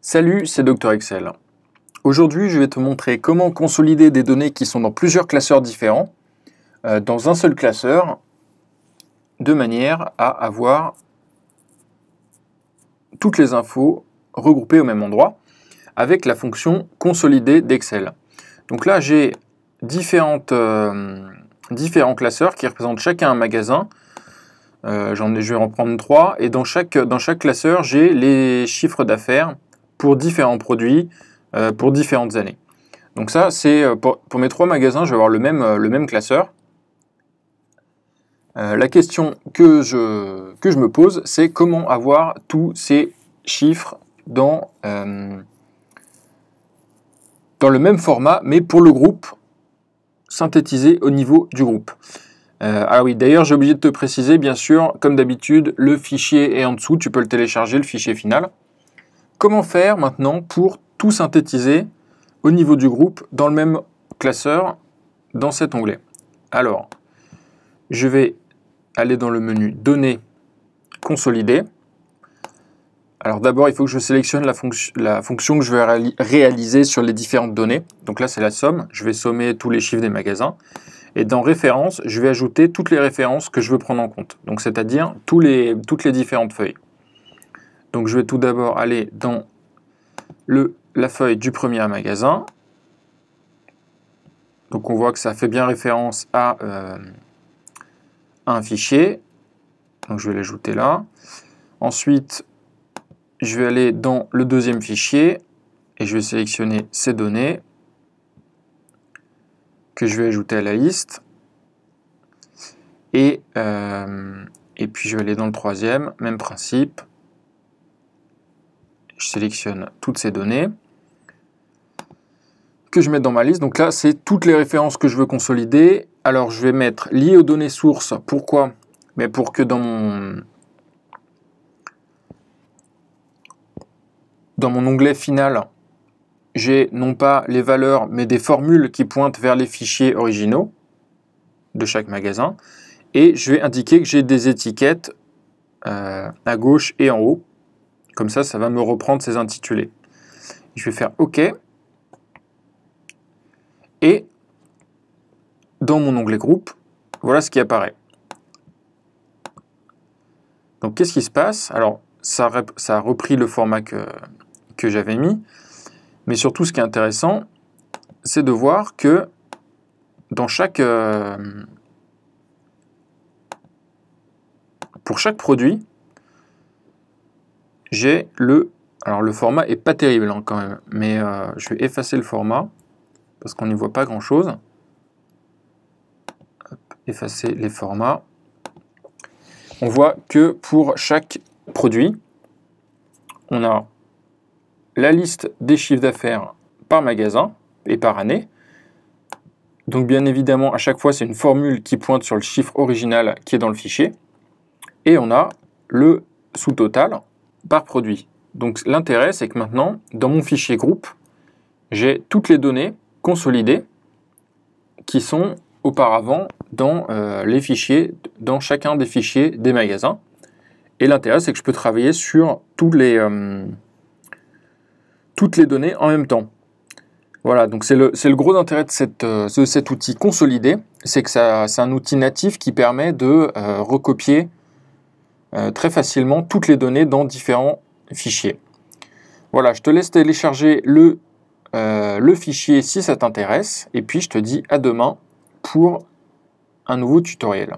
Salut, c'est Dr Excel. Aujourd'hui, je vais te montrer comment consolider des données qui sont dans plusieurs classeurs différents dans un seul classeur, de manière à avoir toutes les infos regroupées au même endroit avec la fonction consolider d'Excel. Donc là, j'ai différents classeurs qui représentent chacun un magasin. Je vais en prendre 3, et dans chaque classeur, j'ai les chiffres d'affaires pour différents produits, pour différentes années. Donc ça, c'est pour mes 3 magasins, je vais avoir le même classeur. La question que je me pose, c'est comment avoir tous ces chiffres dans le même format, mais pour le groupe, synthétisé au niveau du groupe. Ah oui, d'ailleurs, j'ai oublié de te préciser, bien sûr, comme d'habitude, le fichier est en dessous, tu peux le télécharger, le fichier final. Comment faire maintenant pour tout synthétiser au niveau du groupe dans le même classeur dans cet onglet? Alors, je vais aller dans le menu Données, Consolider. Alors d'abord, il faut que je sélectionne la fonction que je vais réaliser sur les différentes données. Donc là, c'est la somme. Je vais sommer tous les chiffres des magasins. Et dans Références, je vais ajouter toutes les références que je veux prendre en compte. Donc c'est-à-dire toutes les différentes feuilles. Donc je vais tout d'abord aller dans la feuille du premier magasin. Donc on voit que ça fait bien référence à un fichier. Donc je vais l'ajouter là. Ensuite, je vais aller dans le deuxième fichier et je vais sélectionner ces données que je vais ajouter à la liste. Et puis je vais aller dans le troisième, même principe. Je sélectionne toutes ces données que je mets dans ma liste. Donc là, c'est toutes les références que je veux consolider. Alors je vais mettre liées aux données sources. Pourquoi? Mais pour que dans mon onglet final, j'ai non pas les valeurs, mais des formules qui pointent vers les fichiers originaux de chaque magasin. Et je vais indiquer que j'ai des étiquettes à gauche et en haut. Comme ça, ça va me reprendre ces intitulés. Je vais faire OK. Et dans mon onglet groupe, voilà ce qui apparaît. Donc qu'est-ce qui se passe? Alors, ça a repris le format que j'avais mis. Mais surtout, ce qui est intéressant, c'est de voir que dans pour chaque produit, j'ai alors le format est pas terrible hein, quand même, mais je vais effacer le format parce qu'on n'y voit pas grand chose. Effacer les formats. On voit que pour chaque produit, on a la liste des chiffres d'affaires par magasin et par année. Donc bien évidemment, à chaque fois, c'est une formule qui pointe sur le chiffre original qui est dans le fichier. Et on a le sous-total par produit. Donc l'intérêt, c'est que maintenant, dans mon fichier groupe, j'ai toutes les données consolidées qui sont auparavant dans les fichiers, dans chacun des fichiers des magasins. Et l'intérêt, c'est que je peux travailler sur toutes les données en même temps. Voilà, donc c'est le gros intérêt de cet outil consolidé, c'est que c'est un outil natif qui permet de recopier très facilement toutes les données dans différents fichiers. Voilà, je te laisse télécharger le fichier si ça t'intéresse, et puis je te dis à demain pour un nouveau tutoriel.